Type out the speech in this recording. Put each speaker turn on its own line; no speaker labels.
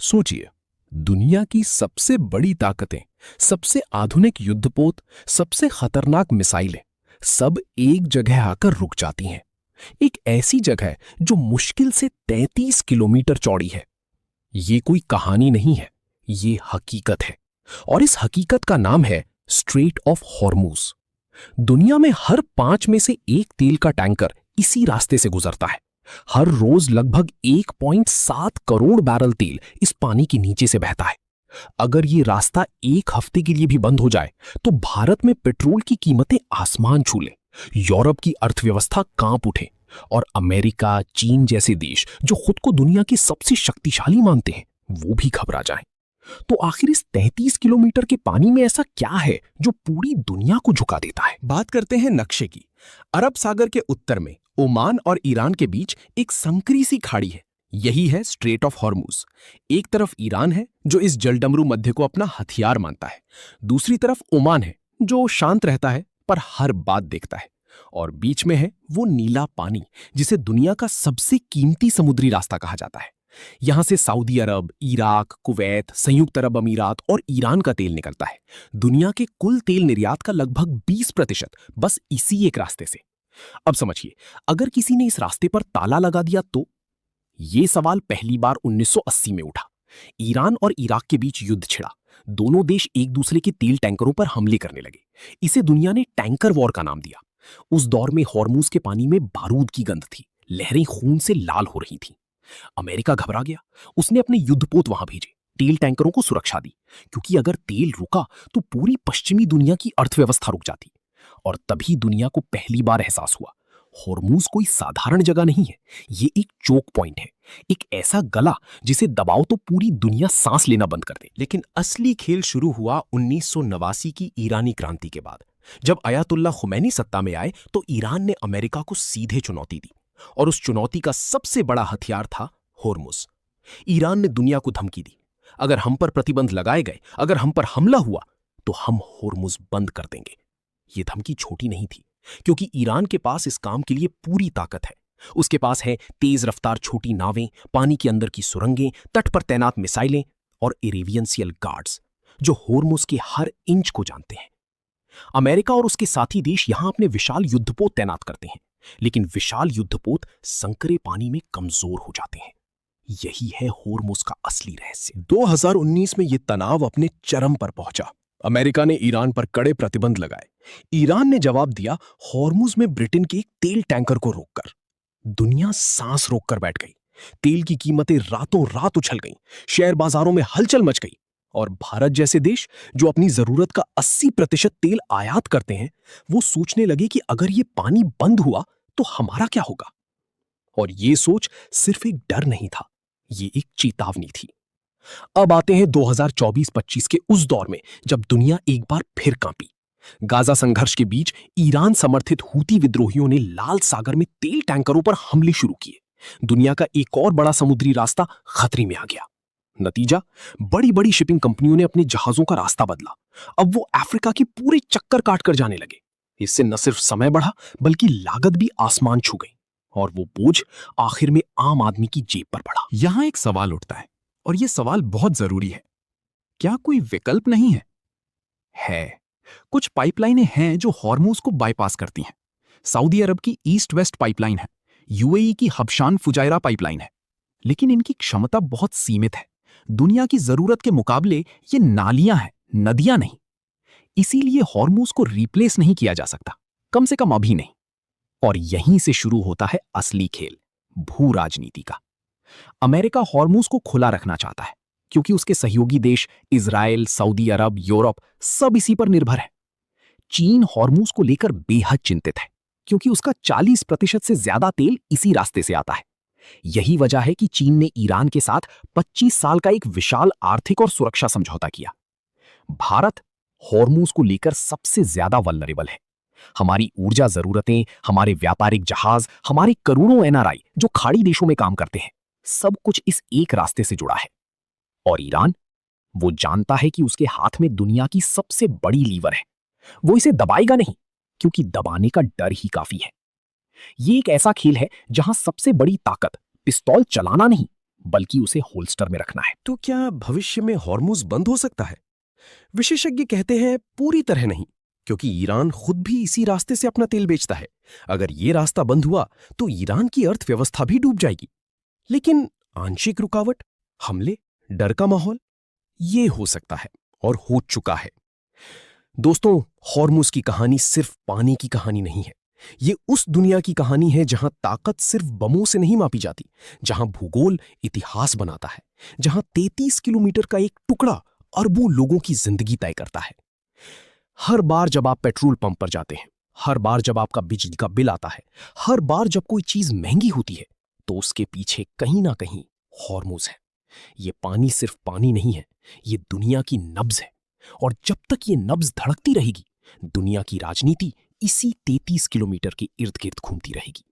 सोचिए, दुनिया की सबसे बड़ी ताकतें, सबसे आधुनिक युद्धपोत, सबसे खतरनाक मिसाइलें सब एक जगह आकर रुक जाती हैं। एक ऐसी जगह जो मुश्किल से 33 किलोमीटर चौड़ी है। ये कोई कहानी नहीं है, ये हकीकत है। और इस हकीकत का नाम है स्ट्रेट ऑफ हॉर्मूज। दुनिया में हर 5 में से एक तेल का टैंकर इसी रास्ते से गुजरता है। हर रोज लगभग 1.7 करोड़ बैरल तेल इस पानी के नीचे से बहता है। अगर ये रास्ता एक हफ्ते के लिए भी बंद हो जाए तो भारत में पेट्रोल की कीमतें आसमान छू लें, यूरोप की अर्थव्यवस्था कांप उठे और अमेरिका, चीन जैसे देश जो खुद को दुनिया के सबसे शक्तिशाली मानते हैं, वो भी घबरा जाएं। तो आखिर इस 33 किलोमीटर के पानी में ऐसा क्या है जो पूरी दुनिया को झुका देता है?
बात करते हैं नक्शे की। अरब सागर के उत्तर में ओमान और ईरान के बीच एक संकरी सी खाड़ी है। यही है स्ट्रेट ऑफ हॉर्मूज। एक तरफ ईरान है जो इस जलडमरू मध्य को अपना हथियार मानता है। दूसरी तरफ ओमान है जो शांत रहता है पर हर बात देखता है। और बीच में है वो नीला पानी जिसे दुनिया का सबसे कीमती समुद्री रास्ता कहा जाता है। यहां से सऊदी अरब, इराक, कुवैत, संयुक्त अरब अमीरात और ईरान का तेल निकलता है। दुनिया के कुल तेल निर्यात का लगभग 20% बस इसी एक रास्ते से। अब समझिए, अगर किसी ने इस रास्ते पर ताला लगा दिया तो? यह सवाल पहली बार 1980 में उठा। ईरान और इराक के बीच युद्ध छिड़ा। दोनों देश एक दूसरे के तेल टैंकरों पर हमले करने लगे। इसे दुनिया ने टैंकर वॉर का नाम दिया। उस दौर में हॉर्मूज के पानी में बारूद की गंध थी, लहरें खून से लाल हो रही थीं। अमेरिका घबरा गया। उसने अपने युद्धपोत वहां भेजे, तेल टैंकरों को सुरक्षा दी, क्योंकि अगर तेल रुका तो पूरी पश्चिमी दुनिया की अर्थव्यवस्था रुक जाती। और तभी दुनिया को पहली बार एहसास हुआ, हॉर्मूज कोई साधारण जगह नहीं है, ये एक चोक पॉइंट है, एक ऐसा गला जिसे दबाओ तो पूरी दुनिया सांस लेना बंद कर दे। लेकिन असली खेल शुरू हुआ 1989 की ईरानी क्रांति के बाद। जब अयातुल्ला खुमैनी सत्ता में आए तो ईरान ने अमेरिका को सीधे चुनौती दी, और उस चुनौती का सबसे बड़ा हथियार था हॉर्मूज। ईरान ने दुनिया को धमकी दी, अगर हम पर प्रतिबंध लगाए गए, अगर हम पर हमला हुआ तो हम हॉर्मूज बंद कर देंगे। यह धमकी छोटी नहीं थी, क्योंकि ईरान के पास इस काम के लिए पूरी ताकत है। उसके पास है तेज रफ्तार छोटी नावें, पानी के अंदर की सुरंगें, तट पर तैनात मिसाइलें और अरेबियन सील गार्ड्स जो हॉर्मूज के हर इंच को जानते हैं। अमेरिका और उसके साथी देश यहां अपने विशाल युद्धपोत तैनात करते हैं, लेकिन विशाल युद्धपोत संकरे पानी में कमजोर हो जाते हैं। यही है हॉर्मूज का असली रहस्य।
2019 में यह तनाव अपने चरम पर पहुंचा। अमेरिका ने ईरान पर कड़े प्रतिबंध लगाए। ईरान ने जवाब दिया हॉर्मूज में ब्रिटेन के एक तेल टैंकर को रोककर। दुनिया सांस रोककर बैठ गई। तेल की कीमतें रातों रात उछल गईं, शेयर बाजारों में हलचल मच गई। और भारत जैसे देश जो अपनी जरूरत का 80% तेल आयात करते हैं, वो सोचने लगे कि अगर ये पानी बंद हुआ तो हमारा क्या होगा। और ये सोच सिर्फ एक डर नहीं था, ये एक चेतावनी थी। अब आते हैं 2024-25 के उस दौर में जब दुनिया एक बार फिर कांपी। गाजा संघर्ष के बीच ईरान समर्थित हूती विद्रोहियों ने लाल सागर में तेल टैंकरों पर हमले शुरू किए। दुनिया का एक और बड़ा समुद्री रास्ता खतरे में आ गया। नतीजा, बड़ी बड़ी शिपिंग कंपनियों ने अपने जहाजों का रास्ता बदला। अब वो अफ्रीका के पूरे चक्कर काट कर जाने लगे। इससे न सिर्फ समय बढ़ा बल्कि लागत भी आसमान छू गई, और वो बोझ आखिर में आम आदमी की जेब पर पड़ा।
यहां एक सवाल उठता है, और यह सवाल बहुत जरूरी है। क्या कोई विकल्प नहीं है? है। कुछ पाइपलाइनें हैं जो हॉर्मूज को बाईपास करती हैं। सऊदी अरब की ईस्ट वेस्ट पाइपलाइन है, यूएई की हबशान फुजायरा पाइपलाइन है, लेकिन इनकी क्षमता बहुत सीमित है। दुनिया की जरूरत के मुकाबले ये नालियां हैं, नदियां नहीं। इसीलिए हॉर्मूज को रिप्लेस नहीं किया जा सकता, कम से कम अभी नहीं। और यहीं से शुरू होता है असली खेल, भू राजनीति का। अमेरिका हॉर्मूज को खुला रखना चाहता है, क्योंकि उसके सहयोगी देश इजराइल, सऊदी अरब, यूरोप सब इसी पर निर्भर है। चीन हॉर्मूज को लेकर बेहद चिंतित है, क्योंकि उसका 40% से ज्यादा तेल इसी रास्ते से आता है। यही वजह है कि चीन ने ईरान के साथ 25 साल का एक विशाल आर्थिक और सुरक्षा समझौता किया। भारत हॉर्मूज को लेकर सबसे ज्यादा वल्नरेबल है। हमारी ऊर्जा जरूरतें, हमारे व्यापारिक जहाज, हमारे करोड़ों एनआरआई जो खाड़ी देशों में काम करते हैं, सब कुछ इस एक रास्ते से जुड़ा है। और ईरान, वो जानता है कि उसके हाथ में दुनिया की सबसे बड़ी लीवर है। वो इसे दबाएगा नहीं, क्योंकि दबाने का डर ही काफी है। ये एक ऐसा खेल है जहां सबसे बड़ी ताकत पिस्तौल चलाना नहीं, बल्कि उसे होल्स्टर में रखना है। तो क्या भविष्य में हॉर्मुज बंद हो सकता है? विशेषज्ञ कहते हैं पूरी तरह नहीं, क्योंकि ईरान खुद भी इसी रास्ते से अपना तेल बेचता है। अगर ये रास्ता बंद हुआ तो ईरान की अर्थव्यवस्था भी डूब जाएगी। लेकिन आंशिक रुकावट, हमले, डर का माहौल, ये हो सकता है और हो चुका है। दोस्तों, हॉर्मुज की कहानी सिर्फ पानी की कहानी नहीं है। ये उस दुनिया की कहानी है जहां ताकत सिर्फ बमों से नहीं मापी जाती, जहां भूगोल इतिहास बनाता है, जहां 33 किलोमीटर का एक टुकड़ा अरबों लोगों की जिंदगी तय करता है। हर बार जब आप पेट्रोल पंप पर जाते हैं, हर बार जब आपका बिजली का बिल आता है, हर बार जब कोई चीज महंगी होती है, तो उसके पीछे कहीं ना कहीं हॉर्मुज है। ये पानी सिर्फ पानी नहीं है, ये दुनिया की नब्ज है। और जब तक ये नब्ज धड़कती रहेगी, दुनिया की राजनीति इसी 33 किलोमीटर के इर्द गिर्द घूमती रहेगी।